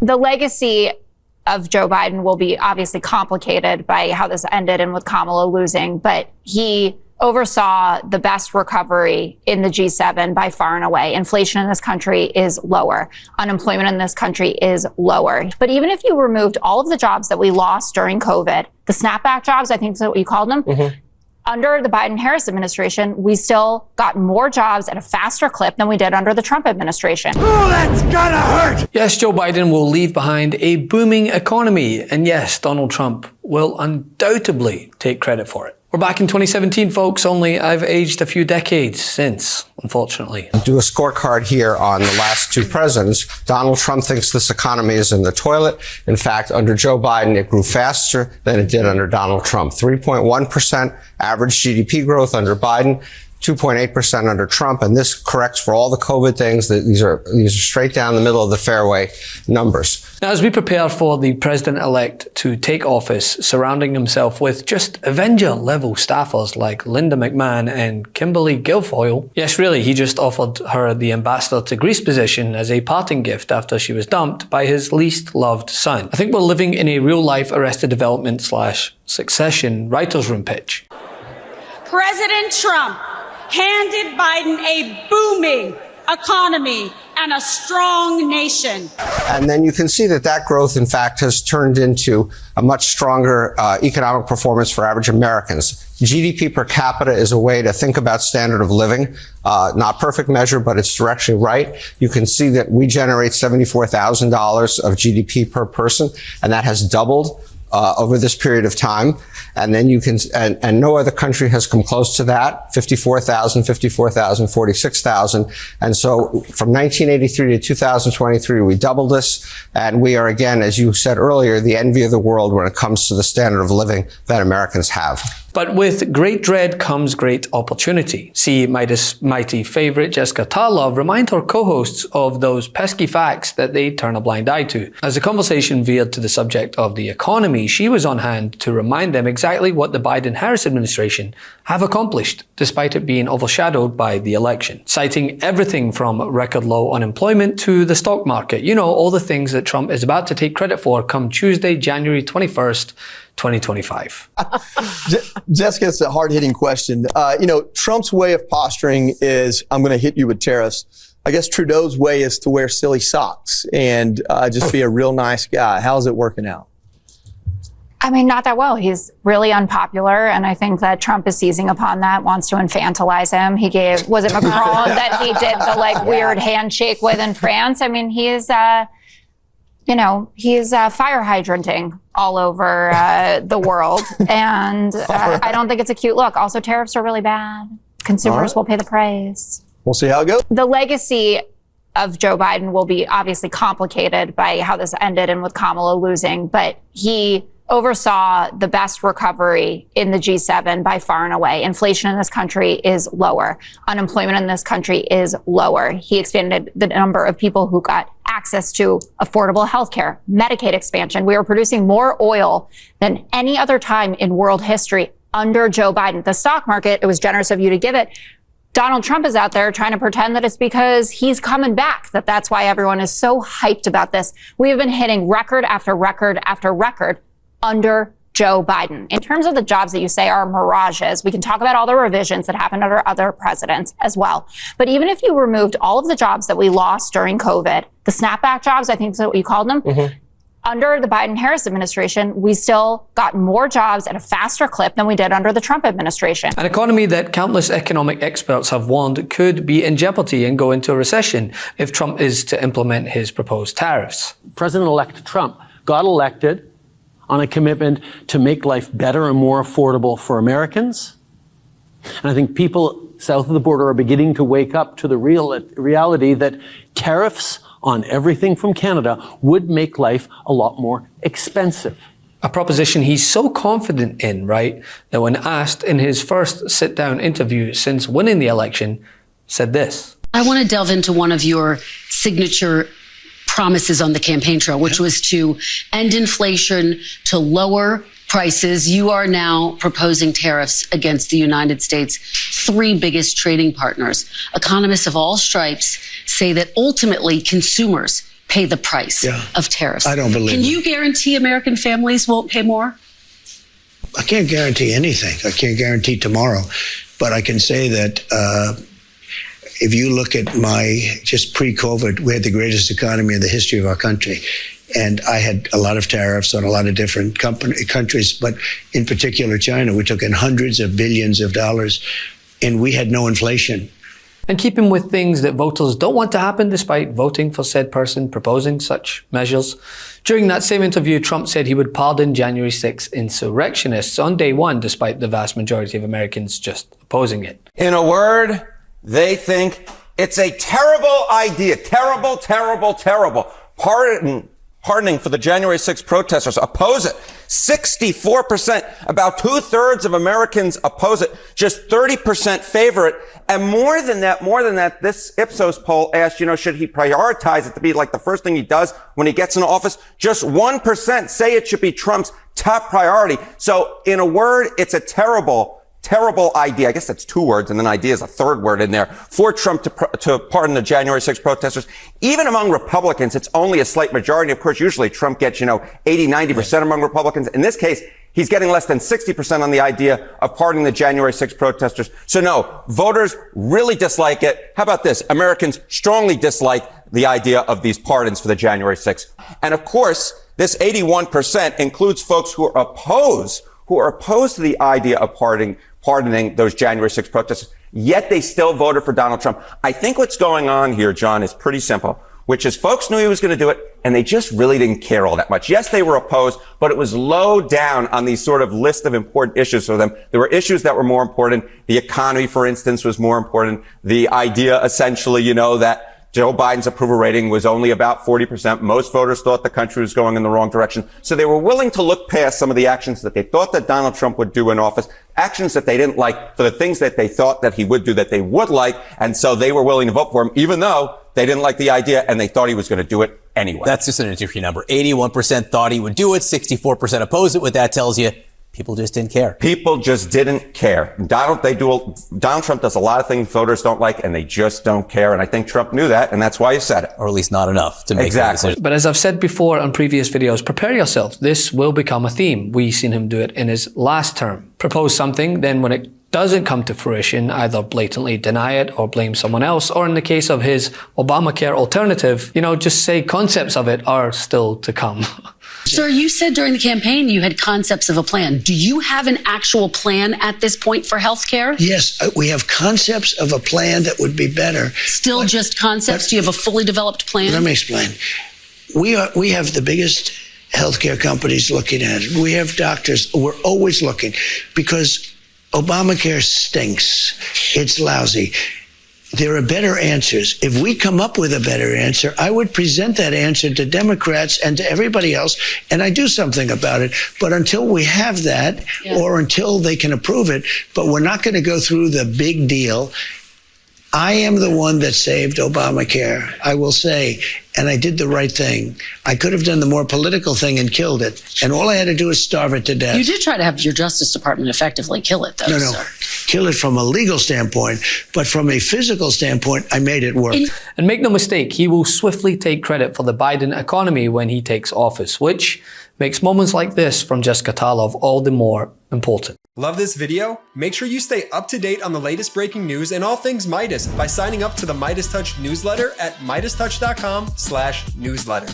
The legacy of Joe Biden will be obviously complicated by how this ended and with Kamala losing, but he oversaw the best recovery in the G7 by far and away. Inflation in this country is lower. Unemployment in this country is lower. But even if you removed all of the jobs that we lost during COVID, the snapback jobs, I think is what you called them, under the Biden-Harris administration, we still got more jobs at a faster clip than we did under the Trump administration. Oh, that's gonna hurt! Yes, Joe Biden will leave behind a booming economy. And yes, Donald Trump will undoubtedly take credit for it. We're back in 2017, folks, only I've aged a few decades since, unfortunately. Do a scorecard here on the last two presidents. Donald Trump thinks this economy is in the toilet. In fact, under Joe Biden, it grew faster than it did under Donald Trump. 3.1% average GDP growth under Biden, 2.8% under Trump, and this corrects for all the COVID things. These are straight down the middle of the fairway numbers. Now, as we prepare for the president-elect to take office, surrounding himself with just Avenger-level staffers like Linda McMahon and Kimberly Guilfoyle, yes, really, he just offered her the ambassador to Greece position as a parting gift after she was dumped by his least loved son. I think we're living in a real-life Arrested Development / Succession writer's room pitch. President Trump handed Biden a booming economy and a strong nation. And then you can see that that growth, in fact, has turned into a much stronger economic performance for average Americans. GDP per capita is a way to think about standard of living. Not perfect measure, but it's directionally right. You can see that we generate $74,000 of GDP per person, and that has doubled over this period of time. And then you can, and no other country has come close to that, 54,000, 46,000. And so from 1983 to 2023, we doubled this. And we are, again, as you said earlier, the envy of the world when it comes to the standard of living that Americans have. But with great dread comes great opportunity. See Meidas' mighty favorite, Jessica Tarlov, remind her co-hosts of those pesky facts that they turn a blind eye to. As the conversation veered to the subject of the economy, she was on hand to remind them exactly what the Biden-Harris administration have accomplished, despite it being overshadowed by the election. Citing everything from record low unemployment to the stock market. You know, all the things that Trump is about to take credit for come Tuesday, January 21st, 2025. Jessica, it's a hard-hitting question. Trump's way of posturing is, I'm going to hit you with tariffs. I guess Trudeau's way is to wear silly socks and just be a real nice guy. How's it working out? I mean, not that well. He's really unpopular, and I think that Trump is seizing upon that, wants to infantilize him. He gave, was it Macron that he did the weird handshake with in France? I mean, he's fire hydranting all over the world, and I don't think it's a cute look. Also, tariffs are really bad. Consumers will pay the price. We'll see how it goes. The legacy of Joe Biden will be obviously complicated by how this ended and with Kamala losing, but he oversaw the best recovery in the G7 by far and away. Inflation in this country is lower. Unemployment in this country is lower. He expanded the number of people who got access to affordable health care, Medicaid expansion. We were producing more oil than any other time in world history under Joe Biden. The stock market, it was generous of you to give it. Donald Trump is out there trying to pretend that it's because he's coming back, that's why everyone is so hyped about this. We have been hitting record after record after record under Joe Biden. In terms of the jobs that you say are mirages, we can talk about all the revisions that happened under other presidents as well. But even if you removed all of the jobs that we lost during COVID, the snapback jobs, I think is what you called them, under the Biden-Harris administration, we still got more jobs at a faster clip than we did under the Trump administration. An economy that countless economic experts have warned could be in jeopardy and go into a recession if Trump is to implement his proposed tariffs. President-elect Trump got elected on a commitment to make life better and more affordable for Americans. And I think people south of the border are beginning to wake up to the reality that tariffs on everything from Canada would make life a lot more expensive. A proposition he's so confident in, right, that when asked in his first sit-down interview since winning the election, said this. I want to delve into one of your signature promises on the campaign trail, which was to end inflation, to lower prices. You are now proposing tariffs against the United States' three biggest trading partners. Economists of all stripes say that ultimately consumers pay the price of tariffs. I don't believe Can you guarantee American families won't pay more? I can't guarantee anything. I can't guarantee tomorrow. But I can say that if you look at just pre-COVID, we had the greatest economy in the history of our country. And I had a lot of tariffs on a lot of different countries, but in particular China. We took in hundreds of billions of dollars, and we had no inflation. And keeping with things that voters don't want to happen despite voting for said person proposing such measures, during that same interview, Trump said he would pardon January 6 insurrectionists on day one, despite the vast majority of Americans just opposing it. In a word, they think it's a terrible idea. Terrible, terrible, terrible. Pardoning for the January 6 protesters. Oppose it. 64%, about 2/3 of Americans oppose it. Just 30% favor it. And more than that, this Ipsos poll asked, should he prioritize it to be like the first thing he does when he gets into office? Just 1% say it should be Trump's top priority. So in a word, it's a terrible idea. I guess that's 2 words, and then idea is a 3rd word in there for Trump to pardon the January 6 protesters. Even among Republicans, it's only a slight majority. Of course, usually Trump gets, 80, 90% among Republicans. In this case, he's getting less than 60% on the idea of pardoning the January 6 protesters. So no, voters really dislike it. How about this? Americans strongly dislike the idea of these pardons for the January 6. And of course, this 81% includes folks who are opposed to the idea of pardoning those January 6 protesters, yet they still voted for Donald Trump. I think what's going on here, John, is pretty simple, which is folks knew he was going to do it, and they just really didn't care all that much. Yes, they were opposed, but it was low down on these sort of list of important issues for them. There were issues that were more important. The economy, for instance, was more important. The idea, essentially, that Joe Biden's approval rating was only about 40%. Most voters thought the country was going in the wrong direction. So they were willing to look past some of the actions that they thought that Donald Trump would do in office, actions that they didn't like, for the things that they thought that he would do that they would like. And so they were willing to vote for him, even though they didn't like the idea and they thought he was going to do it anyway. That's just an interview number. 81% thought he would do it. 64% opposed it. What that tells you, people just didn't care. People just didn't care. Donald Trump does a lot of things voters don't like, and they just don't care. And I think Trump knew that, and that's why he said it. Or at least not enough to make that decision. But as I've said before on previous videos, prepare yourself. This will become a theme. We've seen him do it in his last term. Propose something, then when it doesn't come to fruition, either blatantly deny it or blame someone else, or in the case of his Obamacare alternative, just say concepts of it are still to come. Sir, you said during the campaign you had concepts of a plan. Do you have an actual plan at this point for health care? Yes, we have concepts of a plan that would be better. Still just concepts? Do you have a fully developed plan? Let me explain. We have the biggest healthcare companies looking at it. We have doctors. We're always looking because Obamacare stinks. It's lousy. There are better answers. If we come up with a better answer, I would present that answer to Democrats and to everybody else, and I do something about it. But until we have that, or until they can approve it, but we're not going to go through the big deal. I am the one that saved Obamacare, I will say, and I did the right thing. I could have done the more political thing and killed it, and all I had to do is starve it to death. You did try to have your Justice Department effectively kill it, though, sir. Kill it from a legal standpoint, but from a physical standpoint, I made it work. And make no mistake, he will swiftly take credit for the Biden economy when he takes office, which makes moments like this from Jessica Tarlov all the more important. Love this video? Make sure you stay up to date on the latest breaking news and all things Midas by signing up to the MeidasTouch newsletter at MeidasTouch.com/newsletter.